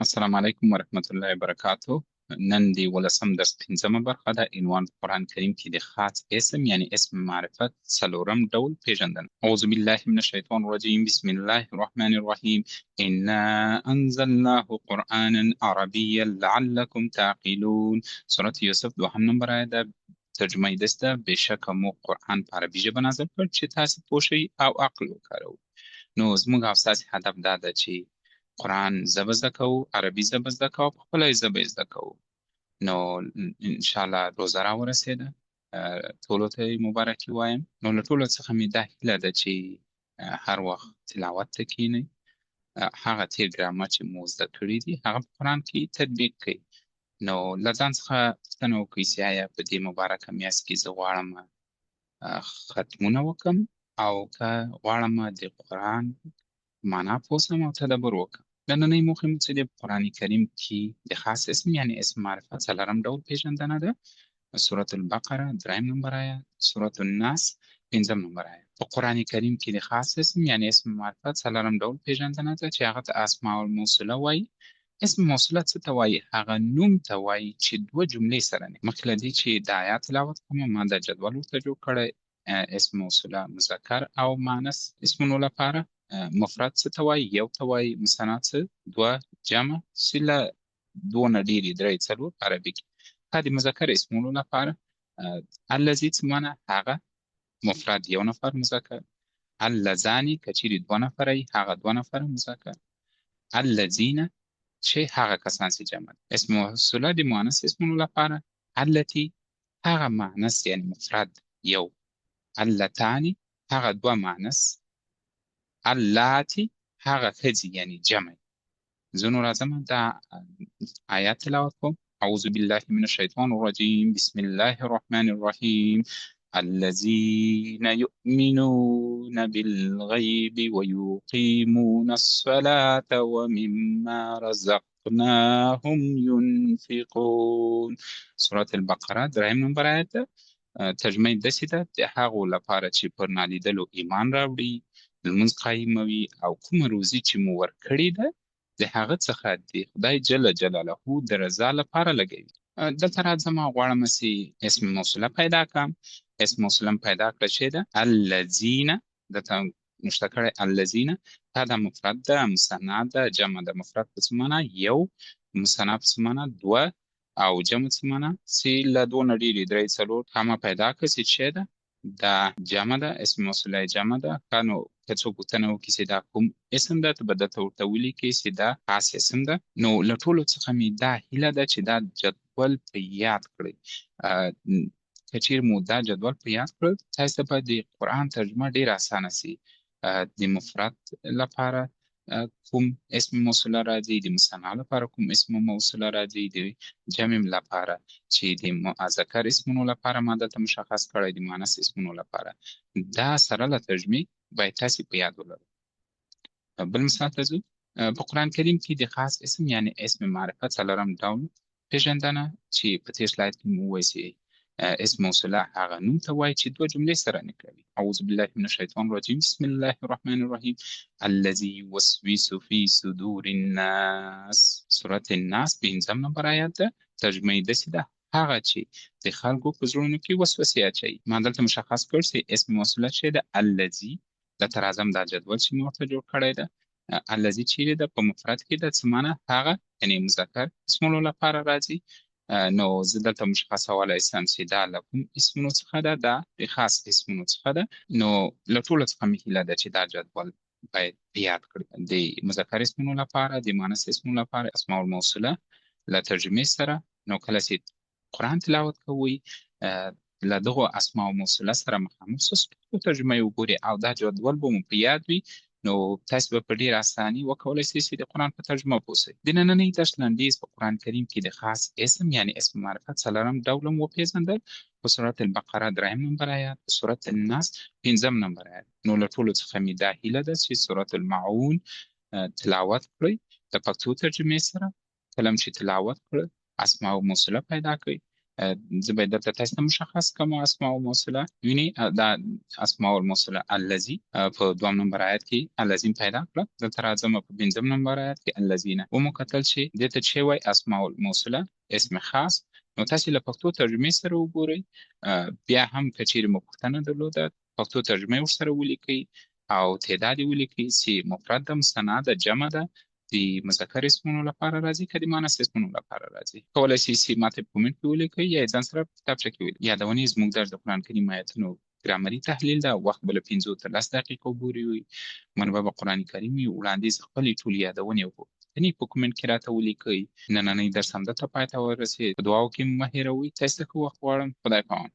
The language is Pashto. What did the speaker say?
السلام علیکم ورحمت الله وبرکاتو. نن دی ولسم درس پنځمه برخه ده. عنوان په قرآن کریم کې د خاص اسم یعنی اسم معرفت څلورم ډول پیژندنه. اعوذ بالله من الشیطان الرجیم. بسم الله الرحمن الرحیم. انا انزلناه قرآنا عربیا لعلکم تعقلون. سورة یوسف دوهم نمبر آیه ده. ترجمه یې داسې ده: بېشکه مو قرآن په عربي ژبه نازل کړ چې تاسې پوه شئ او عقل وکاروئ. نو زموږ او ستاسې هدف دا ده چې قرآن ژبه زده کوو، عربي ژبه زده کوو، په خپله ژبه یې زده کوو. نو انشاءالله روزه راورسېده، ټولو ته یې مبارکي وایم. نو له ټولو څخه مې دا هیله ده چې هر وخت تلاوت ته کښېنئ، هغه تېر ګرامر چې مو زده کړي دي هغه په قرآن کې تطبیق کړئ. نو له ځان څخه پوښتنه وکړئ چې آیا په دې مبارکه میاشت کې زه غواړم ختمونه وکړم او که غواړم د قرآن معنا پوه سم او تدبر وکړم. نننۍ موخې مو څه دي؟ په قرآن کریم کې د خاص اسم یعنی اسم معرفت څلورم ډول پیژندنه ده. سورة البقره دریم نمبر آیات، سورة الناس پنځم نمبر آیات. په قرآن کریم کې د خاص اسم یعنی اسم معرفت څلورم ډول پیژندنه ده چې هغه ته اسماء الموصوله وایي. اسم موصوله څه ته وایي؟ هغه نوم ته وایي چې دوه جملې سره نه. مخکې له دې چې د آیات تلاوت کوم ما دا جدول ورته جوړ کړی. اسم موصوله مذکر او مؤنث اسمونو لپاره مفرد څه ته وایي؟ یو ته وایي. مثنا څه؟ دوه. جمع چې له دوه نه ډېرې درې څلور په عربي کې. که د مذکر اسمونو لپاره الذي څه معنی؟ هغه مفرد یو نفر مذکر. اللذاني که چیرې دوه نفره وي هغه دوه نفره مذکر. الذین چې هغه کسان چې جمع. اسم موصوله د مؤنث اسمونو لپاره التي هغه مؤنث یعنی مفرد یو. اللتانی هغه دوه مؤنث. اللاتی هغه ښځې یعنی جمع. زه نو راځم دا آیات تلاوت کوم. اعوذ بالله من الشیطان الرجیم. بسم الله الرحمن الرحیم. الذين يؤمنون بالغيب ويقيمون الصلاة ومما رزقناهم ينفقون. سورة البقره دریم نمبر آیت ده. ترجمه یې داسې ده: د هغو لپاره چې پر نالیدلو ایمان راوړي، لمونځ قایموي او کومه روزي چې مو ورکړې ده د هغه څخه د خدای جل جلاله د رضا لپاره لګوي. دلته راځم او غواړم چې اسم موصوله پیدا کړم. اسم موصوله پیدا کړه چې ده الذین، دلته نشته کړی الذین. دا د مفرد ده، مثنا ده، جمع ده. مفرد په څه معنی؟ یو. مثنا په څه معنی؟ دوه. او جمع څه معنی؟ چې له دوه نه ډېرې درې څلور. همه پیدا کړه چې څه ده؟ دا جمع ده، اسم موصوله جمع ده. ښه، نو که څوک پوښتنه وکړي چې دا کوم اسم ده ته به درته ورته ولیکي چې دا خاص اسم ده. نو له ټولو څخه مې دا هیله ده چې دا جدول په یاد کړئ. که چیرې مو دا جدول په یاد کړل تاسو ته به د قرآن ترجمه ډېره اسانه سي. د مفرد لپاره کوم اسم موصوله راځي، د مثنا لپاره کوم اسم موصوله راځي، د جمع لپاره چې د مذکر اسمونو لپاره ما دلته مشخص کړی، د مؤنث اسمونو لپاره. دا سره له ترجمې باید تاسې په یاد ولرئ. بل مثال ته ځو. په قرآن کریم کې د خاص اسم یعنی اسم معرفت څلورم ډول پیژندنه چې په تېر سلاید کې مو وویل چې اسم موصوله هغه نوم ته وایي چې دوه جملې سره نښلوي. اعوذ بالله من الشیطان الرجیم. بسم الله الرحمن الرحیم. الذي يوسوس في صدور الناس. سورة الناس پنځم نمبر آیات ده. ترجمه یې داسې ده: هغه چې د خلکو په زړونو کې وسوسې اچوي. ما دلته مشخص کړ چې اسم موصوله چې ده الذي. دلته راځم دا جدول چې مې ورته جوړ کړی ده. الذي چیرې ده؟ په مفرد کې ده. څه معنی؟ هغه یعنې مذکر اسمونو لپاره راځي. نو زه دلته مشخصولی سم چې دا له کوم اسمونو څخه ده؟ دا د خاص اسمونو څخه ده. نو له ټولو څخه مې هیله ده چې دا جدول باید په یاد کړئ. د مذکر اسمونو لپاره، د مؤنث اسمونو لپاره اسماء الموصوله له ترجمې سره. نو کله چې قرآن تلاوت کوئ له دغو اسماء موصوله سره مخامخ سوس ترجمه یې وګورئ او دا جدول به مو په یاد وي. نو تاسو به په ډېره اساني وکولی شئ چې د قرآن په ترجمه پوه شئ. د نننۍ درس لنډیز په قرآن کریم کې د خاص اسم یعنی اسم معرفت څلورم ډول هم وپېژندل په سورة البقره دریم نمبر آیات، په سورة الناس پنځم نمبر آیات. نو له ټولو څخه مې دا هیله ده چې سورة المعون تلاوت کړئ د پښتو ترجمې سره. کله چې تلاوت کړئ اسماء موصوله پیدا کړئ. زه به دلته تاسو ته مشخص کوم اسماء الموصوله ویني دا اسماء الموصوله الذي په دوم نمبر آیت کې الذين پیدا کړه دلته راځم په پنځم نمبر آیت کې الذين ومکتل شي دته چې وای اسماء الموصوله اسم خاص نو تاسو له پښتو ترجمه سره وګورئ بیا هم کچېر مو پوښتنه درلوده پښتو ترجمه ورسره ولیکئ او تعداد یې ولیکئ چې مفرد ده مثنی ده جمع ده د مذکر اسمونو لپاره راځي که د مؤنث اسمونو لپاره راځي کولی شئ چې ماته په کومنټ کې ولیکئ یا یې ځان سره په کتابچه کې ولیکئ یادونې زموږ درس د قرآن کریم آیتونو ګرامري تحلیل ده وخت به له 5 تر 10 دقیقو پورې وي منبع به قرآن کریم وي وړاندیز خپلې ټولې یادونې او پوښتنې په کومنټ کې راته ولیکئ نننی درس همدلته پای ته ورسېد په دعاو کې مه هېروئ تاسو ته ښه وخت غواړم خدای پامان